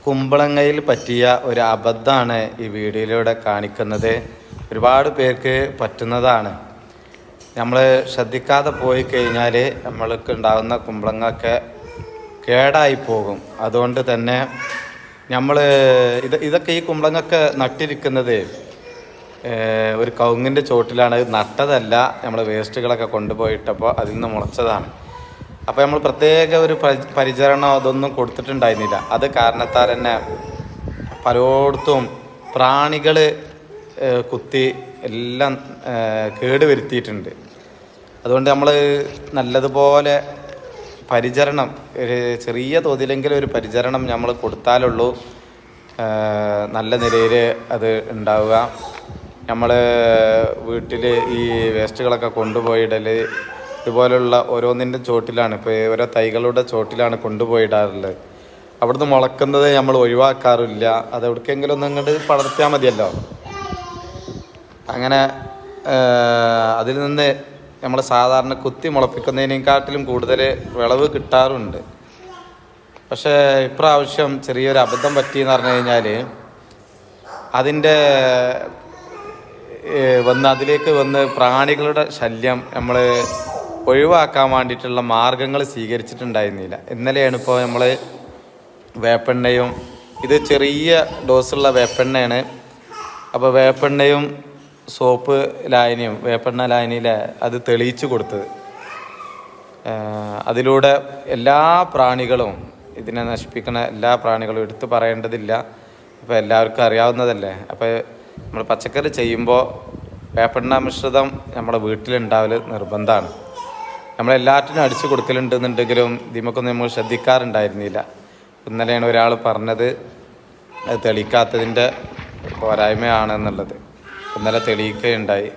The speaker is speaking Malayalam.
കുമ്പളങ്ങയിൽ പറ്റിയ ഒരു അബദ്ധമാണ് ഈ വീഡിയോയിലൂടെ കാണിക്കുന്നത്. ഒരുപാട് പേർക്ക് പറ്റുന്നതാണ്. നമ്മൾ ശ്രദ്ധിക്കാതെ പോയി കഴിഞ്ഞാൽ നമ്മൾക്ക് ഉണ്ടാകുന്ന കുമ്പളങ്ങയൊക്കെ കേടായി പോകും. അതുകൊണ്ട് തന്നെ നമ്മൾ ഇതൊക്കെ ഈ കുമ്പളങ്ങയൊക്കെ നട്ടിരിക്കുന്നത് ഒരു കവുങ്ങിൻ്റെ ചോട്ടിലാണ്. നട്ടതല്ല, നമ്മൾ വേസ്റ്റുകളൊക്കെ കൊണ്ടുപോയിട്ടപ്പോൾ അതിൽ നിന്ന് മുളച്ചതാണ്. അപ്പോൾ നമ്മൾ പ്രത്യേക ഒരു പരിചരണം അതൊന്നും കൊടുത്തിട്ടുണ്ടായിരുന്നില്ല. അത് കാരണത്താൽ തന്നെ പലയിടത്തും പ്രാണികൾ കുത്തി എല്ലാം കേടുവരുത്തിയിട്ടുണ്ട്. അതുകൊണ്ട് നമ്മൾ നല്ലതുപോലെ പരിചരണം, ഒരു ചെറിയ തോതിലെങ്കിലും ഒരു പരിചരണം നമ്മൾ കൊടുത്താലുള്ളൂ നല്ല നിലയിൽ അത് ഉണ്ടാവുക. നമ്മൾ വീട്ടിൽ ഈ വേസ്റ്റുകളൊക്കെ കൊണ്ടുപോയിടൽ ഇതുപോലുള്ള ഓരോന്നിൻ്റെ ചോട്ടിലാണ്, ഇപ്പോൾ ഓരോ തൈകളുടെ ചോട്ടിലാണ് കൊണ്ടുപോയിടാറുള്ളത്. അവിടുന്ന് മുളക്കുന്നത് നമ്മൾ ഒഴിവാക്കാറില്ല. അത് എവിടേക്കെങ്കിലും ഒന്ന് അങ്ങോട്ട് പടർത്തിയാൽ മതിയല്ലോ. അങ്ങനെ അതിൽ നിന്ന് നമ്മൾ സാധാരണ കുത്തി മുളപ്പിക്കുന്നതിനേക്കാട്ടിലും കൂടുതൽ വിളവ് കിട്ടാറുണ്ട്. പക്ഷേ ഇപ്രാവശ്യം ചെറിയൊരു അബദ്ധം പറ്റിയെന്ന് പറഞ്ഞു കഴിഞ്ഞാൽ അതിൻ്റെ അതിലേക്ക് വന്ന് പ്രാണികളുടെ ശല്യം നമ്മൾ ഒഴിവാക്കാൻ വേണ്ടിയിട്ടുള്ള മാർഗങ്ങൾ സ്വീകരിച്ചിട്ടുണ്ടായിരുന്നില്ല. ഇന്നലെയാണ് ഇപ്പോൾ നമ്മൾ വേപ്പെണ്ണയും, ഇത് ചെറിയ ഡോസുള്ള വേപ്പെണ്ണയാണ്. അപ്പോൾ വേപ്പെണ്ണയും സോപ്പ് ലായനിയും, വേപ്പെണ്ണ ലായനിയിൽ അത് തെളിയിച്ച് കൊടുത്തത്. അതിലൂടെ എല്ലാ പ്രാണികളും, ഇതിനെ നശിപ്പിക്കുന്ന എല്ലാ പ്രാണികളും എടുത്തു പറയേണ്ടതില്ല, അപ്പോൾ എല്ലാവർക്കും അറിയാവുന്നതല്ലേ. അപ്പോൾ നമ്മൾ പച്ചക്കറി ചെയ്യുമ്പോൾ വേപ്പെണ്ണ മിശ്രിതം നമ്മുടെ വീട്ടിലുണ്ടാവൽ നിർബന്ധമാണ്. നമ്മളെല്ലാറ്റിനും അടിച്ചു കൊടുക്കലുണ്ടെന്നുണ്ടെങ്കിലും ഇതിമൊക്കൊന്നും നമ്മൾ ശ്രദ്ധിക്കാറുണ്ടായിരുന്നില്ല. ഇന്നലെയാണ് ഒരാൾ പറഞ്ഞത് അത് തെളിയിക്കാത്തതിൻ്റെ പോരായ്മയാണെന്നുള്ളത്. ഇന്നലെ തെളിയിക്കുകയുണ്ടായി.